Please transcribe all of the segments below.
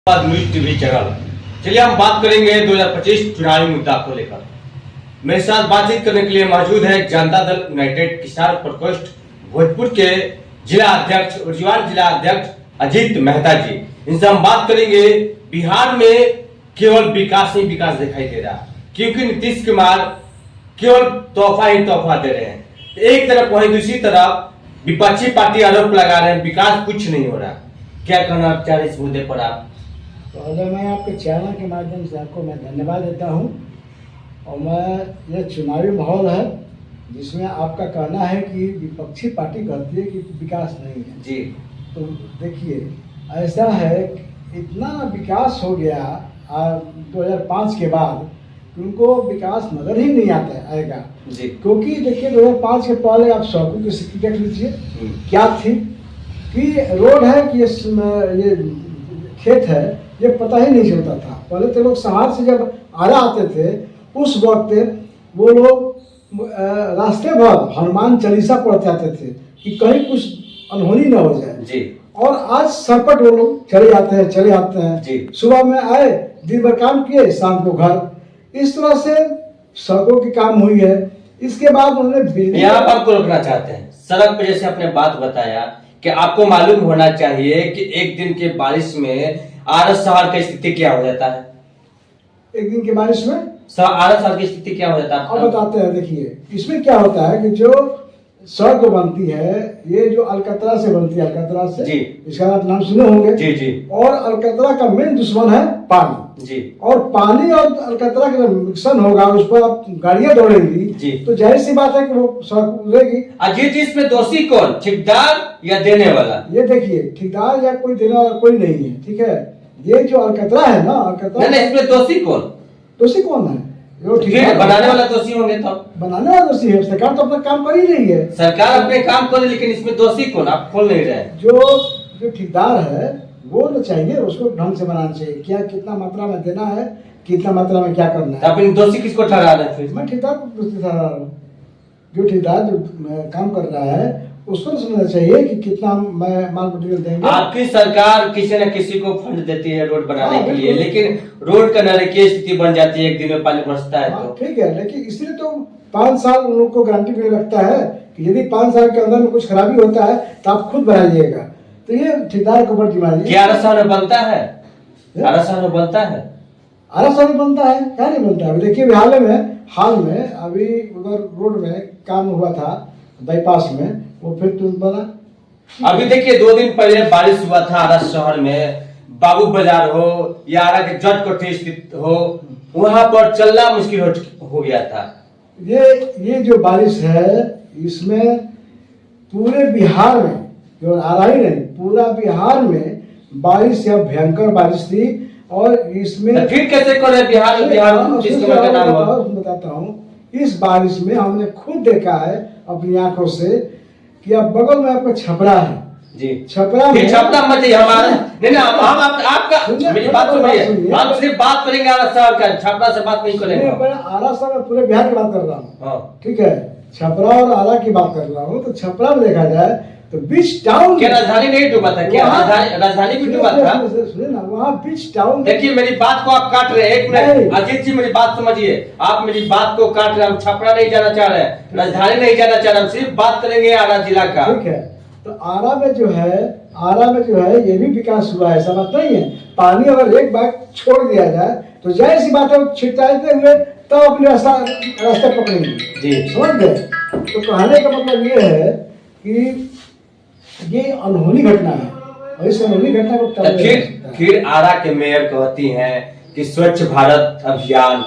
News TV channel. चलिए हम बात करेंगे 2025 चुनावी मुद्दा को लेकर। मेरे साथ बातचीत करने के लिए मौजूद है जनता दल यूनाइटेड किसान प्रकोष्ठ भोजपुर के जिला अध्यक्ष और जिला अध्यक्ष अजीत मेहता जी। इनसे हम बात करेंगे बिहार में केवल विकास ही विकास दिखाई दे रहा, क्योंकि नीतीश कुमार केवल तोहफा ही तोहफा दे रहे हैं। एक तरफ वहीं दूसरी तरफ विपक्षी पार्टी आरोप लगा रहे हैं विकास कुछ नहीं हो रहा। क्या कहना चाह रहे इस मुद्दे पर आप? पहले मैं आपके चैनल के माध्यम से आपको मैं धन्यवाद देता हूं। और मैं ये चुनावी माहौल है जिसमें आपका कहना है कि विपक्षी पार्टी कहती है कि विकास नहीं है जी। तो देखिए, ऐसा है इतना विकास हो गया 2005 के बाद कि उनको विकास नजर ही नहीं आता आएगा जी। क्योंकि देखिए 2005 के पहले आप सड़कों की स्थिति देख लीजिए क्या थी कि रोड है कि ये खेत है, ये पता ही नहीं चलता था। पहले तो लोग शहर से जब आरा आते थे उस वक्त वो लोग रास्ते भर हनुमान चालीसा पढ़ते आते थे कि कहीं कुछ अनहोनी न हो जाए जी। और आज सरपट वो लोग चले आते हैं जी। सुबह में आए, दिन भर काम किए, शाम को घर। इस तरह से सड़कों की काम हुई है। इसके बाद उन्होंने यहाँ पर आपको रोकना चाहते हैं। सड़क पे जैसे आपने बात बताया कि आपको मालूम होना चाहिए कि एक दिन के बारिश में आरस शहर की स्थिति क्या हो जाता है। एक दिन के बारिश में आरस शहर की स्थिति क्या हो जाता है? अब बताते हैं। देखिए, इसमें क्या होता है कि जो सड़क बनती है ये जो अलकतरा से बनती है, अलकतरा से जी। इसका आप नाम सुने होंगे जी जी। और अलकतरा का मेन दुश्मन है पानी जी। और पानी और अलकतरा का जब मिक्सन होगा उस पर आप गाड़ियां दौड़ेंगी जी। तो जाहिर सी बात है कि वो सड़क उड़ेगी। अजीत जी, इसमें दोषी कौन, ठेकेदार या देने वाला? ये देखिए, ठेकेदार या कोई देने वाला कोई नहीं है, ठीक है। ये जो अलकतरा है ना, अलकतरा नहीं, इसमें दोषी कौन? दोषी कौन है? बनाने वाला दोषी होंगे। तो बनाने वाला दोषी है। सरकार तो अपना काम कर ही रही है। सरकार अपने काम कर रही, लेकिन इसमें दोषी कौन आप खोल नहीं रहे। जो ठेकेदार है वो तो चाहिए, उसको ढंग से बनाना चाहिए। क्या कितना मात्रा में देना है, कितना मात्रा में क्या करना है। अपनी दोषी किसको ठहरा रहे हैं? फिर मैं ठेकेदार को दोषी ठहरा रहा हूँ। जो ठेकेदार जो काम कर रहा है उसको समझना चाहिए कि कितना मैं माल मटेरियल देंगे। आपकी सरकार किसी न किसी को फंड देती है रोड बनाने के लिए, लेकिन रोड का नारकीय स्थिति बन जाती है एक दिन में पानी बरसता है तो। ठीक है, लेकिन इसलिए तो 5 साल उन लोग को गारंटी भी लगता है कि यदि 5 साल के अंदर में कुछ खराबी होता है तो आप खुद बनाइएगा। तो ये ठेकेदार के ऊपर जिम्मेदारी। क्या आरसा में बनता है? आरसा में बनता है? आरसा में बनता है, क्या नहीं बनता है? देखिए हाल में अभी उधर रोड में काम हुआ था बाईपास में, वो फिर तुरंत बना। अभी देखिए 2 दिन पहले बारिश हुआ था आरस शहर में, बाबू बाजार हो या आरा के जट कोठी स्थित हो, वहां पर चलना मुश्किल हो गया था। ये जो बारिश है इसमें पूरे बिहार में, केवल आरा ही नहीं, पूरा बिहार में बारिश या भयंकर बारिश थी। और इसमें फिर कैसे करे बिहार बताता हूँ। इस बारिश में हमने खुद देखा है अपनी आंखों से कि अब बगल में आपका छपरा है जी। छपरा में छपरा मत हमारा नहीं, हम आपका मेरी बात सुनिए। हम सिर्फ बात करेंगे आरा शहर का, छपरा से बात नहीं करेंगे। आरा शहर में पूरे बिहार की बात कर रहा हूँ, ठीक है। छपरा और आरा की बात कर रहा हूँ। तो छपरा में देखा जाए तो बीच टाउन, क्या राजधानी नहीं डूबा था? क्या राजधानी भी डूबा था? सुनिए ना, वहाँ बीच टाउन। देखिए मेरी बात को आप काट रहे हैं। एक मिनट अजीत जी, मेरी बात समझिए। आप मेरी बात को काट रहे हैं। हम छपरा नहीं जाना चाह रहे हैं, राजधानी नहीं जाना चाह रहे, हम सिर्फ बात करेंगे आरा जिला का। ठीक है। तो आरा में जो है ये भी विकास हुआ है, ऐसा बात नहीं है। पानी अगर एक बार छोड़ दिया जाए तो जाहिर सी बात है छिड़काते हुए तो अपने रास्ता पकड़ेंगे जी, समझ गए। तो कहने का मतलब ये है कि ये अनहोनी घटना है और इस अनहोनी घटना को फिर आरा के मेयर कहती हैं कि स्वच्छ भारत अभियान,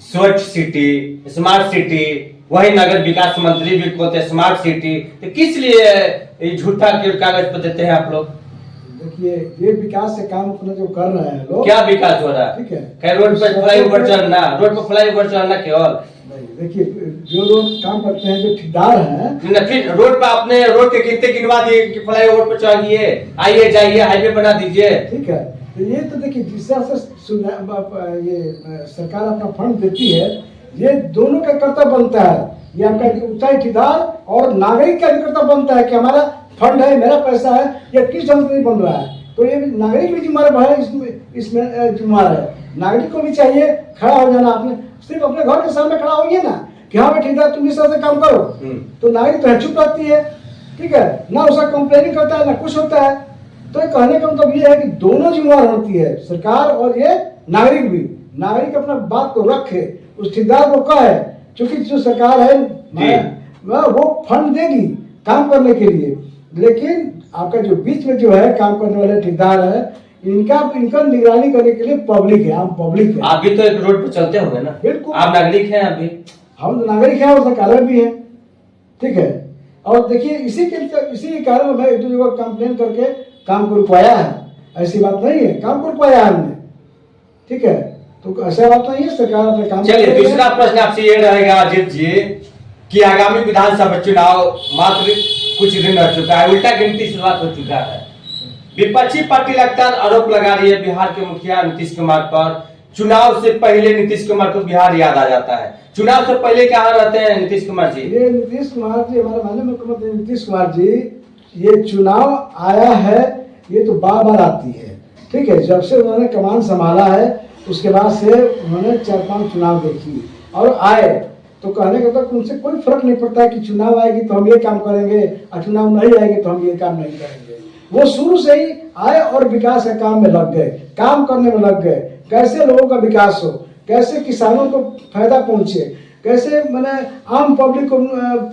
स्वच्छ सिटी, स्मार्ट सिटी, वही नगर विकास मंत्री भी कहते स्मार्ट सिटी। तो किस लिए झूठा कागज पर देते हैं आप लोग? देखिए, ये विकास से काम अपना जो कर रहे हैं लोग, क्या विकास हो रहा है? ठीक है, क्या रोड पर फ्लाईओवर चढ़ना, रोड पर फ्लाईओवर चढ़ना केवल? देखिए, जो लोग काम करते हैं, जो ठेकेदार हैं, फिर रोड पर अपने रोड के गिनते गिनवा दिए कि फ्लाईओवर पर चढ़िए, आइए जाइए, हाईवे बना दीजिए। ठीक है। तो ये तो देखिए जिस तरह से ये सरकार अपना फंड देती है, ये दोनों का कर्तव्य बनता है। ये आपका चाहे ठेकेदार और नागरिक का भी कर्तव्य बनता है कि हमारा फंड है, मेरा पैसा है, या किस ढंग से नहीं बन रहा है। तो ये नागरिक भी जिम्मेदार है, इसमें जिम्मेदार है। नागरिक को भी चाहिए खड़ा हो जाना। आपने सिर्फ अपने घर के सामने खड़ा होइए ना कि हाँ भाई ठेकेदार तुम इस तरह से काम करो, तो नागरिक तो चुप रहती है, ठीक है ना, उसका कंप्लेनिंग करता है ना कुछ होता है। तो कहने का मतलब ये है कि दोनों जिम्मेदार होती है, सरकार और ये नागरिक भी। नागरिक अपना बात को रखे, उस ठेकेदार को कहे, क्योंकि जो सरकार है वो फंड देगी काम करने के लिए, लेकिन आपका जो बीच में जो है काम करने वाले ठेकेदार है, इनका निगरानी करने के लिए पब्लिक है, आम पब्लिक है। आप भी तो एक रोड पर चलते होंगे ना? बिल्कुल, आप नागरिक हैं। अभी हम तो नागरिक हैं और सरकार भी है, ठीक है। और देखिए इसी के कारण मैं एक दो जगह कंप्लेन करके काम को रुकवाया है, ऐसी बात नहीं है, काम को रुकवाया है हमने, ठीक है। तो ऐसा बात नहीं है, सरकार अपने काम। चलिए दूसरा प्रश्न आपसे ये रहेगा अजीत जी कि आगामी विधानसभा चुनाव मात्र कुछ दिन रह चुका है, उल्टा गिनती शुरुआत हो चुका है। विपक्षी पार्टी लगातार आरोप लगा रही है बिहार के मुखिया नीतीश कुमार पर। चुनाव से पहले नीतीश कुमार को बिहार याद आ जाता है। चुनाव से पहले कहाँ रहते हैं नीतीश कुमार जी? ये नीतीश कुमार जी हमारे माननीय मुख्यमंत्री नीतीश कुमार जी, ये चुनाव आया है, ये तो बार बार आती है, ठीक है। जब से उन्होंने कमान संभाला है उसके बाद से उन्होंने 4-5 चुनाव देखी और आए, तो कहने का तो उनसे कोई फर्क नहीं पड़ता है कि चुनाव आएगी तो हम ये काम करेंगे और चुनाव नहीं आएगी तो हम ये काम नहीं करेंगे। वो शुरू से ही आए और विकास के काम में लग गए, काम करने में लग गए, कैसे लोगों का विकास हो, कैसे किसानों को फायदा पहुंचे, कैसे मैंने आम पब्लिक को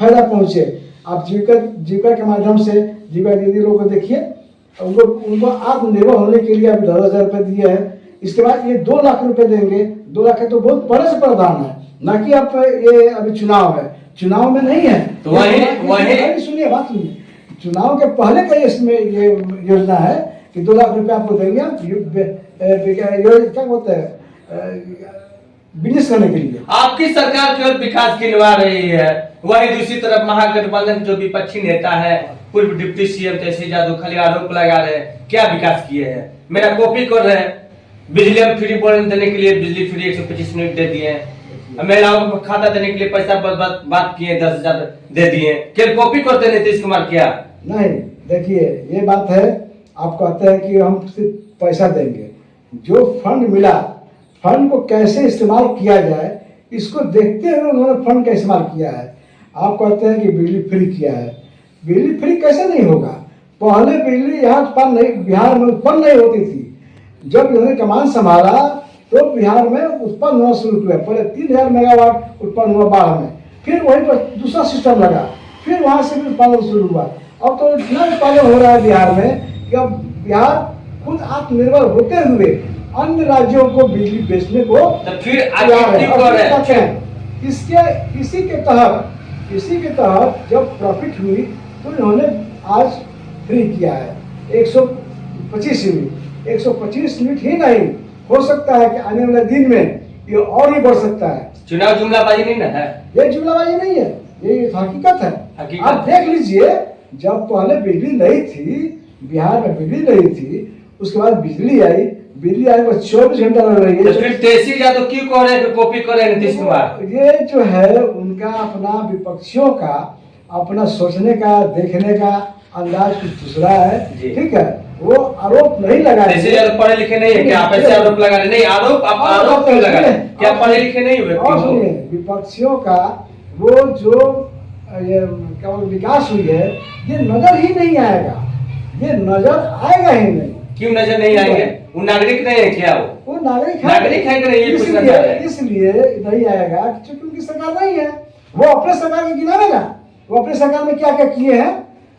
फायदा पहुंचे। आप जीविका के माध्यम से जीविका दीदी लोगों को देखिए, उनको आत्मनिर्भर होने के लिए अभी 10,000 रुपये दिए हैं। इसके बाद ये 2 लाख रुपए देंगे। 2 लाख तो बहुत बड़े से प्रावधान है, ना कि आप ये अभी चुनाव है, चुनाव में नहीं है। तो वही सुनिए बात सुनिए, चुनाव के पहले का इसमें ये योजना है कि 2 लाख रुपए आपको देंगे हम क्या बोलते हैं बिजनेस करने के लिए। आपकी सरकार केवल विकास गिनवा रही है, वही दूसरी तरफ महागठबंधन जो विपक्षी नेता है पूर्व डिप्टी सीएम तेजस्वी यादव खाली आरोप लगा रहे हैं। क्या विकास किए हैं? मेरा कॉपी कर रहे हैं, बिजली हम फ्री बोर्ड देने के लिए बिजली फ्री 125 यूनिट दे दिए हैं, महिलाओं को खाता देने के लिए पैसा बात किए 10,000 दे दिए। क्या कॉपी करते नीतीश कुमार? क्या नहीं, देखिए ये बात है, आप कहते हैं कि हम सिर्फ पैसा देंगे, जो फंड मिला फंड को कैसे इस्तेमाल किया जाए इसको देखते हुए उन्होंने फंड का इस्तेमाल किया है। आप कहते हैं कि बिजली फ्री किया है, बिजली फ्री कैसे नहीं होगा? पहले बिजली यहाँ बिहार में उत्पन्न नहीं होती थी। जब इन्होंने कमान संभाला तो बिहार में उत्पन्न होना शुरू हुआ। पहले 3,000 मेगावाट उत्पन्न हुआ बाढ़ में, फिर वहीं पर दूसरा सिस्टम लगा, फिर वहां से भी उत्पादन शुरू हुआ। अब तो इतना उत्पादन हो रहा है बिहार में कि अब बिहार खुद आत्मनिर्भर होते हुए अन्य राज्यों को बिजली बेचने को फिर इसी के तहत जब प्रॉफिट हुई तो इन्होंने आज फ्री किया है 125 यूनिट। 125 यूनिट ही नहीं, हो सकता है कि आने वाले दिन में ये और भी बढ़ सकता है। चुनाव जुमलाबाजी नहीं ना है, ये जुमलाबाजी नहीं है, ये हकीकत है। हकीकत। आप देख लीजिए, जब पहले बिजली नहीं थी, बिहार में बिजली नहीं थी, उसके बाद बिजली आई बस 24 घंटा लग रही है। तो फिर तेजस्वी यादव क्यों कह रहे हैं कि कॉपी कर रहे हैं नीतीश कुमार? ये जो है उनका अपना विपक्षियों का अपना सोचने का देखने का अंदाज कुछ दूसरा है, ठीक है। वो आरोप नहीं लगा रहे। तेजस्वी यादव पढ़े लिखे नहीं है क्या? आप ऐसे आरोप लगा रहे? नहीं, आप आरोप क्यों लगा रहे हैं? क्या पढ़े लिखे नहीं हुए? और सुनिए, विपक्षियों का वो जो ये क्या विकास हुई है ये नजर ही नहीं आएगा, ये नजर आएगा ही नहीं। क्यों नजर नहीं आएंगे? वो नागरिक नहीं है क्या? वो नागरिक है कि नहीं? इसलिए नहीं आएगा क्योंकि उनकी सरकार नहीं है। वो अपने सरकार के गिनावेगा, वो अपने सरकार में क्या क्या किए हैं,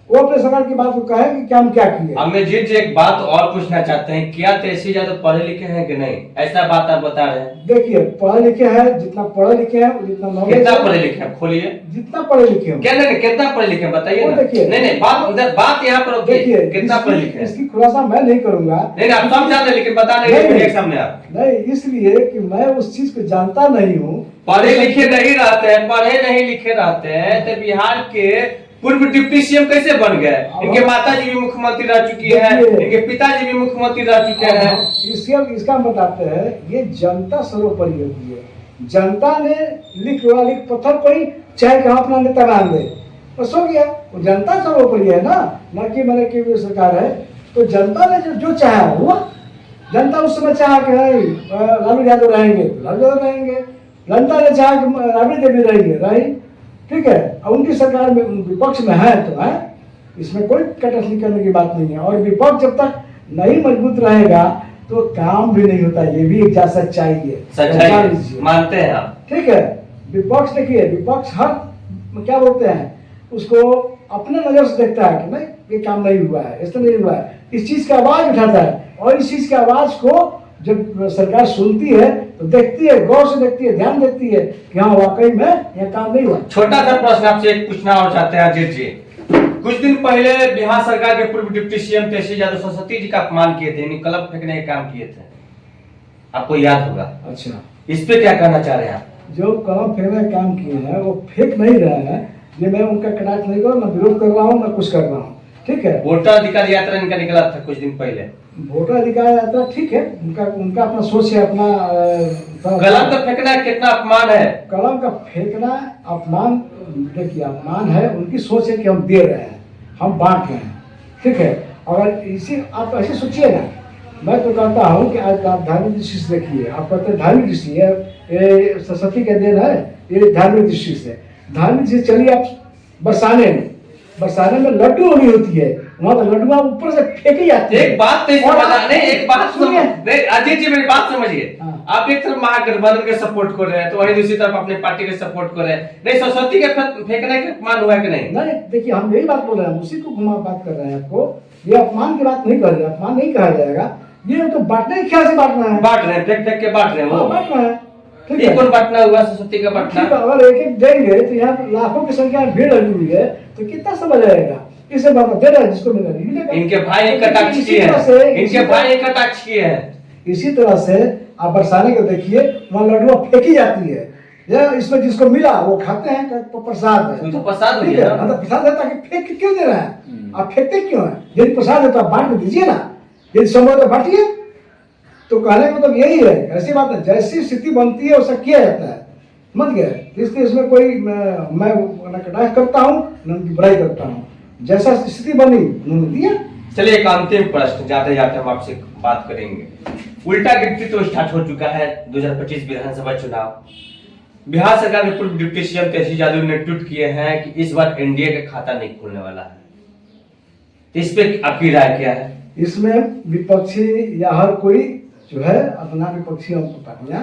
वो अपने सरकार की बात को कहे कि क्या हम क्या किए। अमरजीत जी एक बात और पूछना चाहते हैं, क्या तेजस्वी यादव पढ़े लिखे हैं कि नहीं? ऐसा बात आप बता रहे हैं। देखिए पढ़े लिखे हैं, जितना पढ़े लिखे हैं जितना नॉलेज। कितना पढ़े लिखे हैं? खोलिए। जितना पढ़े लिखे हैं। क्या नहीं, कितना पढ़े लिखे हैं बताइए ना। देखिए नहीं बात यहाँ पर देखिए, कितना पढ़े लिखे हैं इसकी खुलासा मैं नहीं करूंगा। नहीं आप समझा रहे लेकिन बता नहीं सामने आप। नहीं, इसलिए कि मैं उस चीज को जानता नहीं हूँ। पढ़े लिखे नहीं रहते हैं, पढ़े नहीं लिखे रहते हैं तो बिहार के पूर्व डिप्टी सीएम कैसे बन गए? इनके माता जी भी मुख्यमंत्री रह चुकी है, इनके पिताजी भी मुख्यमंत्री रह चुके हैं। इसका बताते हैं, ये जनता सर्वोपरि होती है। जनता ने लिख पत्थर को ही चाहे कहा अपना नेता मान दे, बस हो गया। वो जनता सर्वोपरि है ना कि मैंने की सरकार है। तो जनता ने जो चाहा हुआ। जनता उस समय चाहा कि नहीं लालू यादव रहेंगे तो लालू यादव रहेंगे, जनता ने चाहा कि राबड़ी देवी रहेंगे रही, ठीक है। और उनकी सरकार में विपक्ष में है तो है, इसमें कोई कटौती करने की बात नहीं है। और विपक्ष जब तक नहीं मजबूत रहेगा तो काम भी नहीं होता, ये भी एक सच्चाई है, सच्चाई मानते हैं आप, ठीक है। विपक्ष देखिए, विपक्ष हर क्या बोलते हैं उसको अपने नजर से देखता है कि नहीं ये काम नहीं हुआ है, ऐसा नहीं हुआ है, इस चीज का आवाज उठाता है। और इस चीज की आवाज को जब सरकार सुनती है तो देखती है, गौर से देखती है, ध्यान देती है कि हाँ वाकई में यह काम नहीं हुआ। छोटा सा प्रश्न आपसे एक पूछना और चाहते हैं अजीत जी। कुछ दिन पहले बिहार सरकार के पूर्व डिप्टी सीएम तेजस्वी यादव सरस्वती जी का अपमान किए थे, यानी कलम फेंकने का काम किए थे, आपको याद होगा। अच्छा, इस पे क्या कहना चाह रहे हैं आप? जो कलम फेंकने का काम किए हैं वो फेंक नहीं रहे हैं, ये मैं उनका कटाक्ष नहीं कर रहा, ना विरोध कर रहा हूँ, ना कुछ कर रहा हूँ, ठीक है। वोटर अधिकार यात्रा इनका निकला था कुछ दिन पहले, वोटर अधिकार यात्रा ठीक है, उनका अपना सोच है, अपना कलम का फेंकना कितना अपमान है? कलम का फेंकना अपमान, देखिए अपमान है, उनकी सोच है कि हम दे रहे हैं, हम बांट रहे हैं, ठीक है। अगर इसी आप ऐसे सोचिए ना, मैं तो कहता हूँ कि आज आप धार्मिक दृष्टि से देखिए, आप कहते हैं धार्मिक दृष्टि है, ये सरस्वती का देन है, ये धार्मिक दृष्टि से, धार्मिक दृष्टि चलिए आप बरसाने में लड्डू होली होती है, वहाँ तो लड्डू ऊपर से फेंके जाते हैं। एक बात एक बात सुनिए अजीत जी, मेरी बात समझिए। हाँ। आप एक तरफ महागठबंधन के सपोर्ट कर रहे हैं तो वहीं दूसरी तरफ अपने पार्टी के सपोर्ट कर रहे हैं, नहीं सरस्वती के फेंकने का अपमान हुआ कि नहीं? नहीं, देखिए हम यही बात बोल रहे हैं, उसी को घुमा बात कर रहे हैं आपको, ये अपमान की बात नहीं कर रहे, अपमान नहीं कहा जाएगा, ये तो बांटने के ख्याल से बांटना है, बांट रहे हैं, फेंक के बांट रहे हैं, वो बांटना है, ठीक ये है। कौन बांटना हुआ? सरस्वती का बांटना। अगर एक एक देंगे तो यहाँ लाखों की संख्या में भीड़ लगी हुई है तो कितना समझ आएगा, इसे बाबा दे रहा है, जिसको मिलेगा। इनके भाई कटाक्ष किए हैं, इनके भाई कटाक्ष किए हैं। इसी तरह से आप बरसाने को देखिए, वहाँ लड्डुआ फेंकी जाती है, या इसमें जिसको मिला वो खाते हैं, प्रसाद है, तो प्रसाद ठीक है, मतलब प्रसाद है, ताकि फेंक के क्यों दे रहे हैं आप? फेंकते क्यों है? यदि प्रसाद है तो आप बांट दीजिए ना, यदि संभव तो बांटिए। तो कहने का मतलब यही है, ऐसी बात है, जैसी स्थिति बनती है वैसा किया जाता है, समझ गए। इसलिए इसमें कोई मैं न कटाक्ष करता हूँ न उनकी बुराई करता हूँ, जैसा स्थिति बनी उन्होंने दिया। चलिए एक अंतिम प्रश्न, जाते जाते हम आपसे बात करेंगे। उल्टा गिनती तो स्टार्ट हो चुका है, 2025 विधानसभा चुनाव, बिहार सरकार के पूर्व डिप्टी सीएम तेजस्वी यादव ने ट्वीट किए हैं कि इस बार एनडीए का खाता नहीं खुलने वाला है, तो इस पे आपकी राय क्या है? इसमें विपक्षी या हर कोई जो है अपना विपक्षी पार्टियां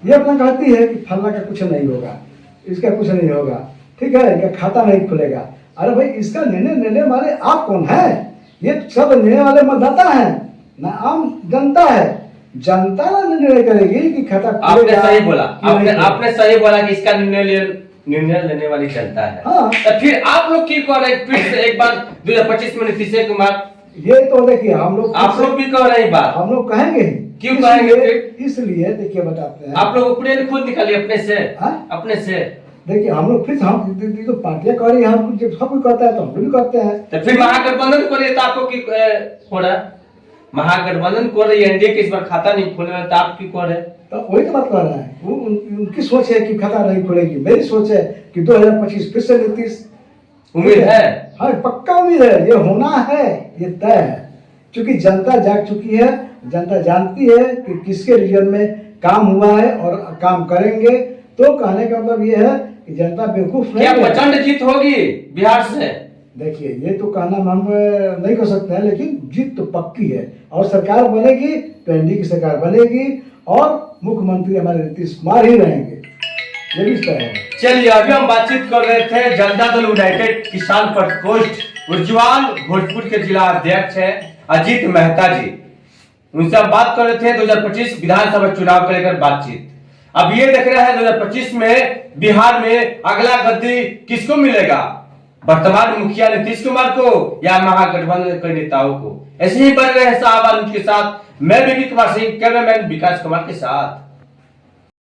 ये अपना कहती है कि फलना का कुछ नहीं होगा, इसका कुछ नहीं होगा, ठीक है, इनका खाता नहीं खुलेगा। अरे भाई, इसका निर्णय लेने वाले आप कौन है? ये सब निर्णय वाले मतदाता हैं ना, आम जनता है। जनता ना निर्णय करेगी कि खाता आपने सही बोला, आपने सही बोला कि इसका निर्णय लेने वाली जनता है। हाँ। तो फिर आप लोग क्यों कह रहे हैं फिर से एक बार 2025 में नीतीश कुमार? ये तो देखिए हम लोग, आप लोग भी कह रहे हैं बात, हम लोग कहेंगे ही। क्यों कहेंगे? इसलिए देखिए बताते हैं, आप लोग अपने खुद निकालिए अपने से। हाँ? अपने से देखिए हम लोग फिर हम तो पार्टियां कर रही है, हम जब सब कोई कहता है तो हम भी करते हैं। तो फिर महागठबंधन को तो आपको की हो रहा है? महागठबंधन को रही एनडीए के इस बार खाता नहीं खोले तो आप क्यों कर रहे? तो वही तो बात कर रहा है, वो उनकी सोच है कि खाता नहीं खुलेगी, मेरी सोच है कि 2025 फिर से नीतीश। उम्मीद है? हाँ, पक्का उम्मीद है, ये होना है, ये तय है, क्योंकि जनता जाग चुकी है, जनता जानती है कि किसके रीजन में काम हुआ है और काम करेंगे। तो कहने का मतलब ये है कि जनता बेवकूफ नहीं है। क्या प्रचंड जीत होगी बिहार से? देखिए ये तो कहना हम नहीं कर सकते हैं, लेकिन जीत तो पक्की है, और सरकार बनेगी तो एनडीए की सरकार बनेगी और मुख्यमंत्री हमारे नीतीश कुमार ही रहेंगे, ये भी तय है। चलिए अभी हम बातचीत कर रहे थे जनता दल यूनाइटेड किसान प्रकोष्ठ उर्जवान भोजपुर के जिला अध्यक्ष है अजीत मेहता जी, उनसे हम बात कर रहे थे 2025 विधानसभा चुनाव को लेकर बातचीत। अब ये देख रहे हैं 2025 में बिहार में अगला गद्दी किसको मिलेगा, वर्तमान मुखिया नीतीश कुमार को या महागठबंधन के नेताओं को? ऐसे ही बन रहे हैं साहब उनके साथ। मैं विकी कुमार सिंह, कैमरामैन विकास कुमार के साथ।